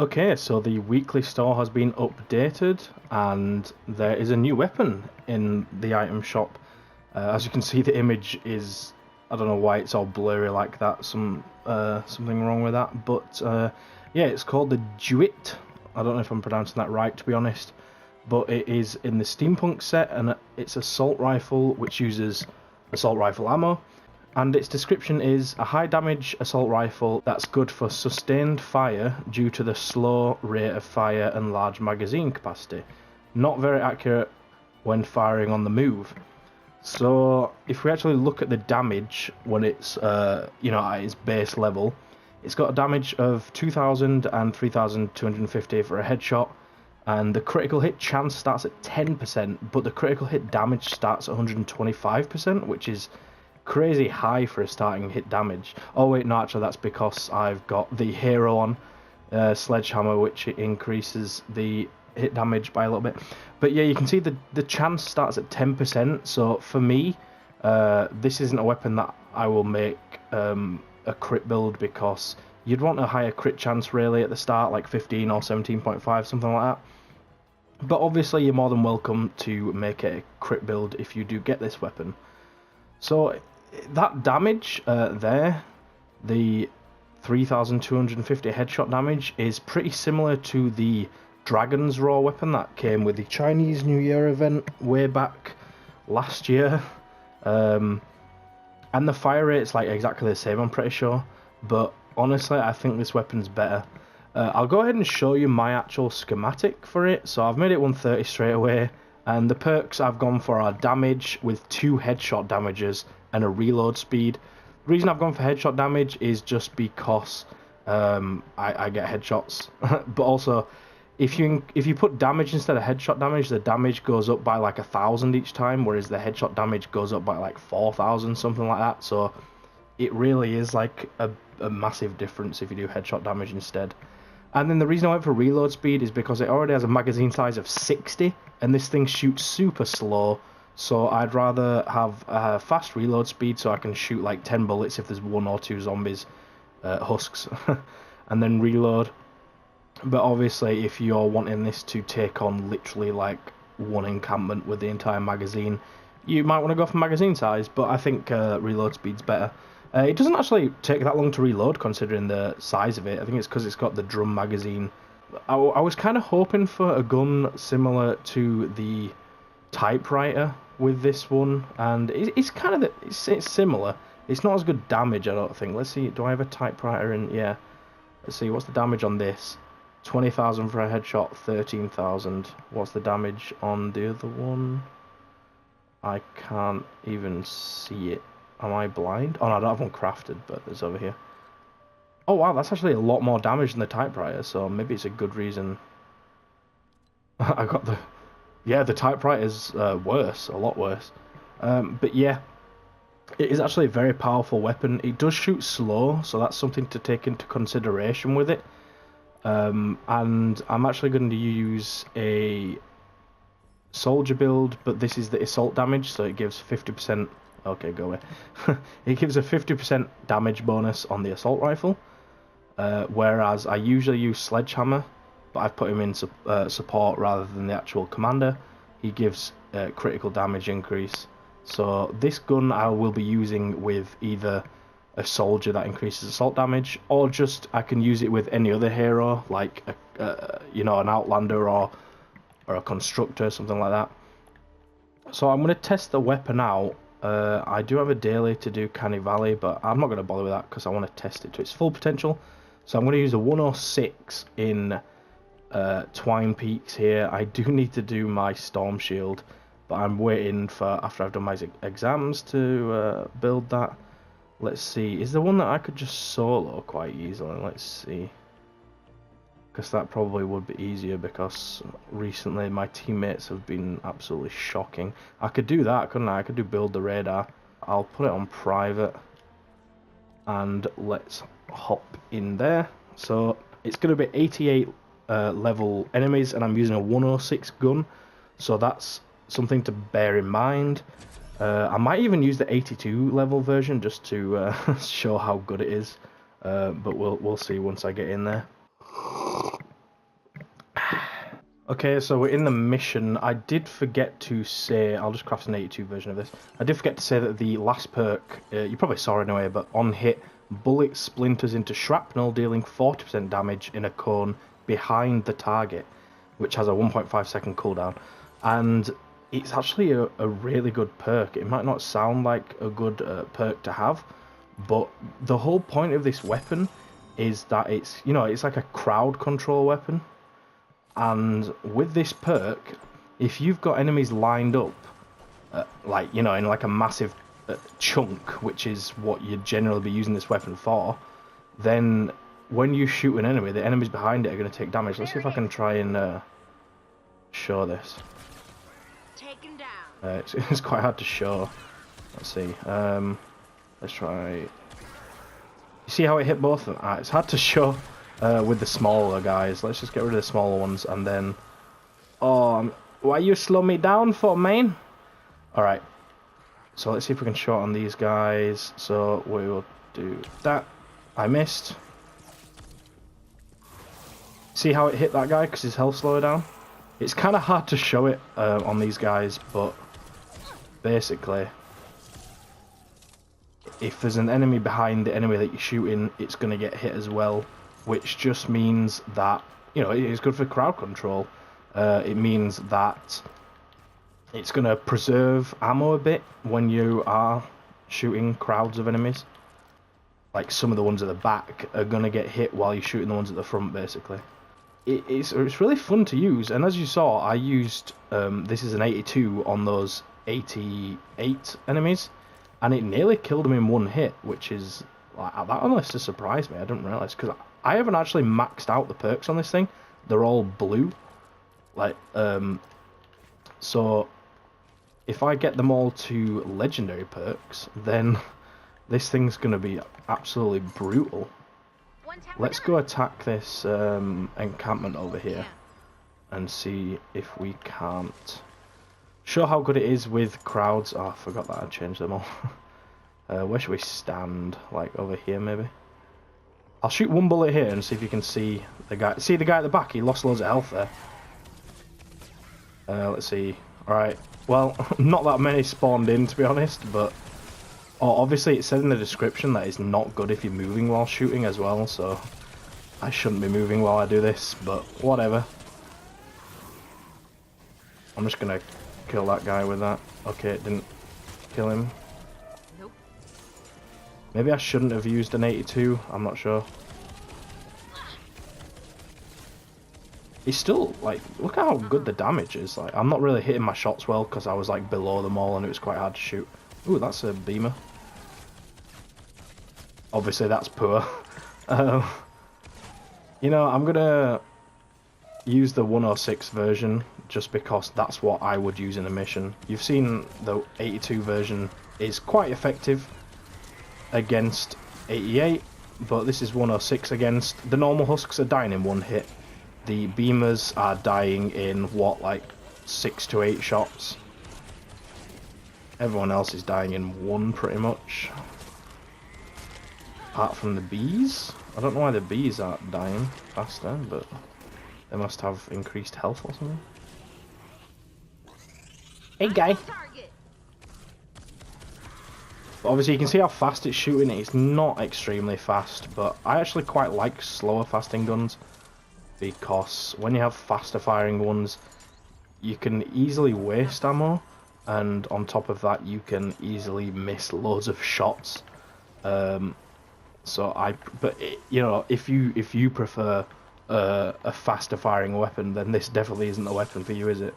Okay, so the weekly store has been updated and there is a new weapon in the item shop. As you can see, the image is, I don't know why it's all blurry like that, something wrong with that, but yeah, it's called the Duet. I don't know if I'm pronouncing that right, to be honest, but it is in the steampunk set, and it's assault rifle which uses assault rifle ammo. And its description is a high damage assault rifle that's good for sustained fire due to the slow rate of fire and large magazine capacity. Not very accurate when firing on the move. So if we actually look at the damage when it's at its base level, it's got a damage of 2000 and 3250 for a headshot, and the critical hit chance starts at 10%, but the critical hit damage starts at 125%, which is crazy high for a starting hit damage. Oh wait, no, actually that's because I've got the hero on sledgehammer, which increases the hit damage by a little bit. But yeah, you can see the chance starts at 10%. So for me, this isn't a weapon that I will make a crit build, because you'd want a higher crit chance really at the start, like 15 or 17.5, something like that. But obviously you're more than welcome to make it a crit build if you do get this weapon. So that damage there, the 3250 headshot damage, is pretty similar to the Dragon's Raw weapon that came with the Chinese New Year event way back last year. And the fire rate's like exactly the same, I'm pretty sure. But honestly, I think this weapon's better. I'll go ahead and show you my actual schematic for it. So I've made it 130 straight away. And the perks I've gone for are damage with 2 headshot damages and a reload speed. The reason I've gone for headshot damage is just because I get headshots. But also, if you put damage instead of headshot damage, the damage goes up by like 1,000 each time, whereas the headshot damage goes up by like 4,000, something like that. So it really is like a massive difference if you do headshot damage instead. And then the reason I went for reload speed is because it already has a magazine size of 60, and this thing shoots super slow, so I'd rather have a fast reload speed so I can shoot like 10 bullets if there's 1 or 2 zombies, husks, and then reload. But obviously if you're wanting this to take on literally like 1 encampment with the entire magazine, you might want to go for magazine size, but I think reload speed's better. It doesn't actually take that long to reload considering the size of it. I think it's because it's got the drum magazine. I was kind of hoping for a gun similar to the typewriter with this one, and it's kind of it's similar. It's not as good damage, I don't think. Let's see, do I have a typewriter in? Yeah. Let's see, what's the damage on this? 20,000 for a headshot, 13,000. What's the damage on the other one? I can't even see it. Am I blind? Oh no, I don't have one crafted, but it's over here. Oh wow, that's actually a lot more damage than the typewriter, so maybe it's a good reason. I got the... Yeah, the typewriter's worse, a lot worse. But yeah, it is actually a very powerful weapon. It does shoot slow, so that's something to take into consideration with it. And I'm actually going to use a soldier build, but this is the assault damage, so it gives 50%... Okay, go away. It gives a 50% damage bonus on the assault rifle, whereas I usually use sledgehammer, but I've put him in support rather than the actual commander. He gives critical damage increase. So this gun I will be using with either a soldier that increases assault damage, or just I can use it with any other hero, like an outlander or a constructor, something like that. So I'm going to test the weapon out. I do have a daily to do Canny Valley, but I'm not going to bother with that because I want to test it to its full potential. So I'm going to use a 106 in Twine Peaks here. I do need to do my Storm Shield, but I'm waiting for after I've done my exams to build that. Let's see, is there one that I could just solo quite easily? Let's see. Because that probably would be easier, because recently my teammates have been absolutely shocking. I could do that, couldn't I? I could do build the radar. I'll put it on private. And let's hop in there. So it's going to be 88 level enemies, and I'm using a 106 gun. So that's something to bear in mind. I might even use the 82 level version just to show how good it is. But we'll see once I get in there. Okay, so we're in the mission. I did forget to say, I'll just craft an 82 version of this. I did forget to say that the last perk, you probably saw it anyway, but on hit, bullet splinters into shrapnel, dealing 40% damage in a cone behind the target, which has a 1.5 second cooldown. And it's actually a really good perk. It might not sound like a good perk to have, but the whole point of this weapon is that it's, you know, it's like a crowd control weapon. And with this perk, if you've got enemies lined up, like, you know, in like a massive chunk, which is what you'd generally be using this weapon for, then when you shoot an enemy, the enemies behind it are going to take damage. Let's see if I can try and show this. It's quite hard to show. Let's see. Let's try. You see how it hit both of them? It's hard to show. With the smaller guys. Let's just get rid of the smaller ones and then... Oh, why you slow me down for, man? Alright. So let's see if we can show it on these guys. So we will do that. I missed. See how it hit that guy because his health slowed down? It's kind of hard to show it on these guys, but basically... if there's an enemy behind the enemy that you're shooting, it's going to get hit as well. Which just means that, you know, it's good for crowd control. It means that it's going to preserve ammo a bit when you are shooting crowds of enemies. Like some of the ones at the back are going to get hit while you're shooting the ones at the front, basically. It's really fun to use, and as you saw, I used, this is an 82 on those 88 enemies, and it nearly killed them in one hit, which is, like, that honestly surprised me. I didn't realise, because I haven't actually maxed out the perks on this thing. They're all blue. Like, so if I get them all to legendary perks, then this thing's going to be absolutely brutal. Let's go attack this encampment over here and see if we can't show how good it is with crowds. Oh, I forgot that I changed them all. Where should we stand? Like over here, maybe? I'll shoot one bullet here and see if you can see the guy. See the guy at the back? He lost loads of health there. Let's see. Alright. Well, not that many spawned in, to be honest, but... Oh, obviously it said in the description that it's not good if you're moving while shooting as well, so... I shouldn't be moving while I do this, but whatever. I'm just gonna kill that guy with that. Okay, it didn't kill him. Maybe I shouldn't have used an 82, I'm not sure. It's still, like, look at how good the damage is. Like, I'm not really hitting my shots well because I was, like, below them all and it was quite hard to shoot. Ooh, that's a beamer. Obviously, that's poor. You know, I'm gonna use the 106 version just because that's what I would use in a mission. You've seen the 82 version is quite effective against 88, but this is 106 against. The normal husks are dying in one hit. The beamers are dying in, what, like 6 to 8 shots. Everyone else is dying in one, pretty much. Apart from the bees. I don't know why the bees aren't dying faster, but they must have increased health or something. Hey, guy. But obviously you can see how fast it's shooting. It's not extremely fast, but I actually quite like slower fasting guns because when you have faster firing ones, you can easily waste ammo, and on top of that you can easily miss loads of shots. You know, if you prefer a faster firing weapon, then this definitely isn't the weapon for you, is it?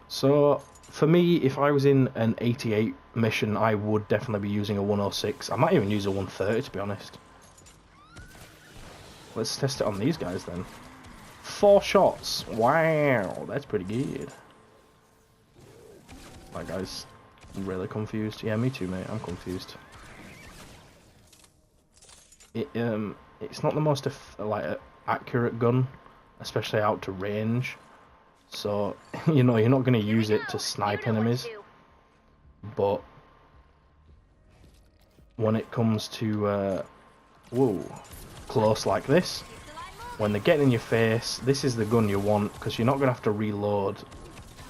So for me, if I was in an 88 mission, I would definitely be using a 106. I might even use a 130, to be honest. Let's test it on these guys then. 4 shots. Wow, that's pretty good. My guy's really confused. Yeah, me too, mate. I'm confused. It's not the most accurate gun, especially out to range. So, you know, you're not going to use it to snipe enemies. But when it comes to, whoa, close like this, when they're getting in your face, this is the gun you want, because you're not going to have to reload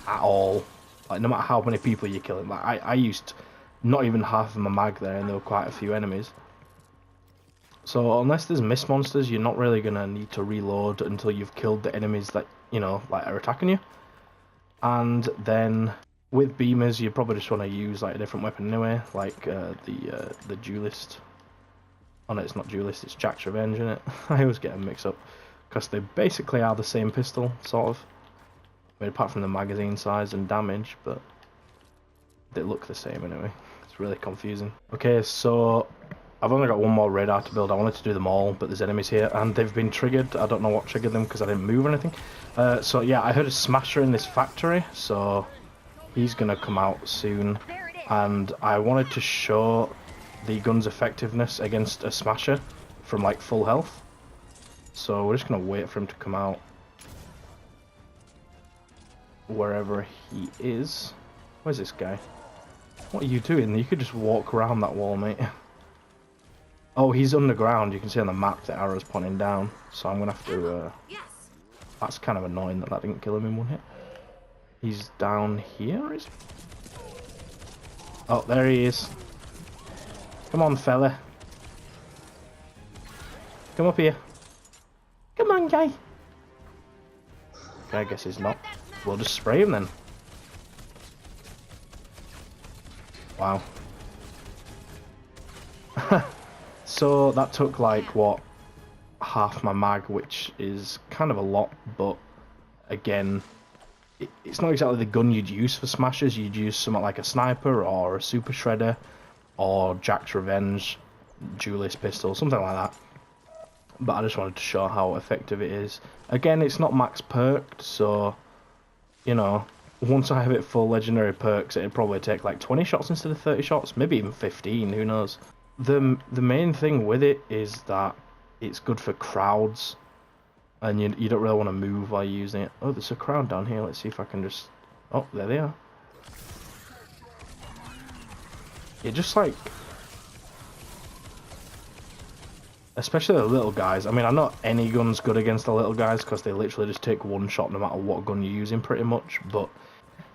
at all. Like, no matter how many people you're killing. Like, I used not even half of my mag there, and there were quite a few enemies. So unless there's mist monsters, you're not really going to need to reload until you've killed the enemies that, you know, like, are attacking you. And then with beamers, you probably just want to use like a different weapon anyway, like the duelist. Oh no, it's not duelist, it's Jack's Revenge, isn't it? I always get them mixed up, because they basically are the same pistol, sort of. I mean, apart from the magazine size and damage, but they look the same anyway. It's really confusing. Okay, so I've only got one more radar to build. I wanted to do them all, but there's enemies here, and they've been triggered. I don't know what triggered them, because I didn't move or anything. So yeah, I heard a smasher in this factory, so he's gonna come out soon. And I wanted to show the gun's effectiveness against a smasher from like full health. So we're just gonna wait for him to come out wherever he is. Where's this guy? What are you doing? You could just walk around that wall, mate. Oh, he's underground. You can see on the map the arrow's pointing down. So I'm gonna have to... That's kind of annoying that didn't kill him in one hit. He's down here, is he? Oh, there he is. Come on, fella. Come up here. Come on, guy. Okay, I guess he's not. We'll just spray him then. Wow. So that took like, what, half my mag, which is kind of a lot, but again, it's not exactly the gun you'd use for smashers. You'd use something like a sniper or a super shredder or Jack's Revenge, duelist pistol, something like that. But I just wanted to show how effective it is. Again, it's not max perked, so, you know, once I have it full legendary perks, it'd probably take like 20 shots instead of 30 shots, maybe even 15, who knows. The main thing with it is that it's good for crowds, and you don't really want to move while you're using it. Oh, there's a crowd down here. Let's see if I can just... Oh, there they are. It just like... Especially the little guys. I mean, I know any gun's good against the little guys, because they literally just take one shot no matter what gun you're using pretty much, but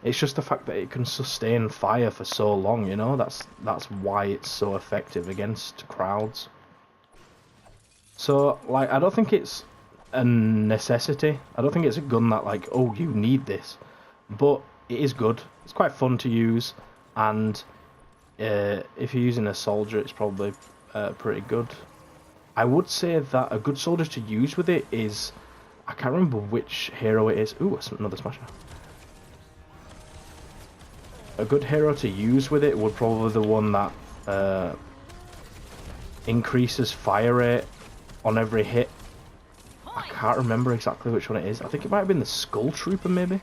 it's just the fact that it can sustain fire for so long, you know? That's why it's so effective against crowds. So, like, I don't think it's a necessity. I don't think it's a gun that, like, oh, you need this. But it is good. It's quite fun to use, and if you're using a soldier, it's probably pretty good. I would say that a good soldier to use with it is... I can't remember which hero it is. Ooh, another smasher. A good hero to use with it would probably be the one that increases fire rate on every hit. I can't remember exactly which one it is. I think it might have been the Skull Trooper, maybe.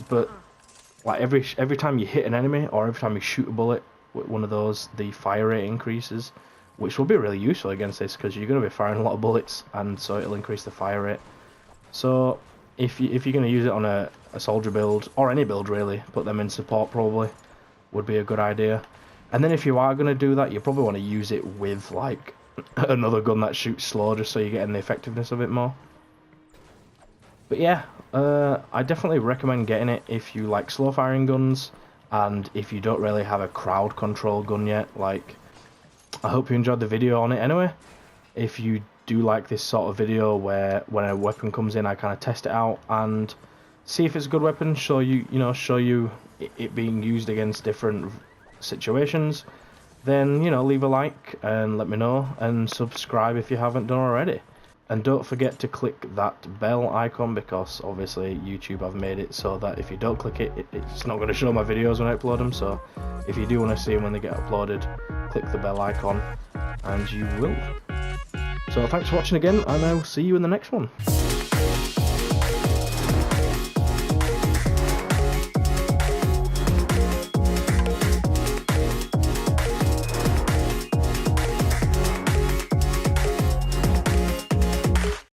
But like every time you hit an enemy, or every time you shoot a bullet with one of those, the fire rate increases, which will be really useful against this, because you're going to be firing a lot of bullets, and so it'll increase the fire rate. So if you're going to use it on a soldier build, or any build really, put them in support probably, would be a good idea. And then if you are going to do that, you probably want to use it with like another gun that shoots slow, just so you're getting the effectiveness of it more. But yeah, I definitely recommend getting it if you like slow firing guns, and if you don't really have a crowd control gun yet. Like, I hope you enjoyed the video on it anyway. If you do like this sort of video where when a weapon comes in, I kind of test it out and see if it's a good weapon, show you it being used against different situations, then, you know, leave a like and let me know, and subscribe if you haven't done already. And don't forget to click that bell icon, because obviously YouTube have made it so that if you don't click it, it's not going to show my videos when I upload them. So if you do want to see them when they get uploaded, click the bell icon and you will. So thanks for watching again, and I will see you in the next one.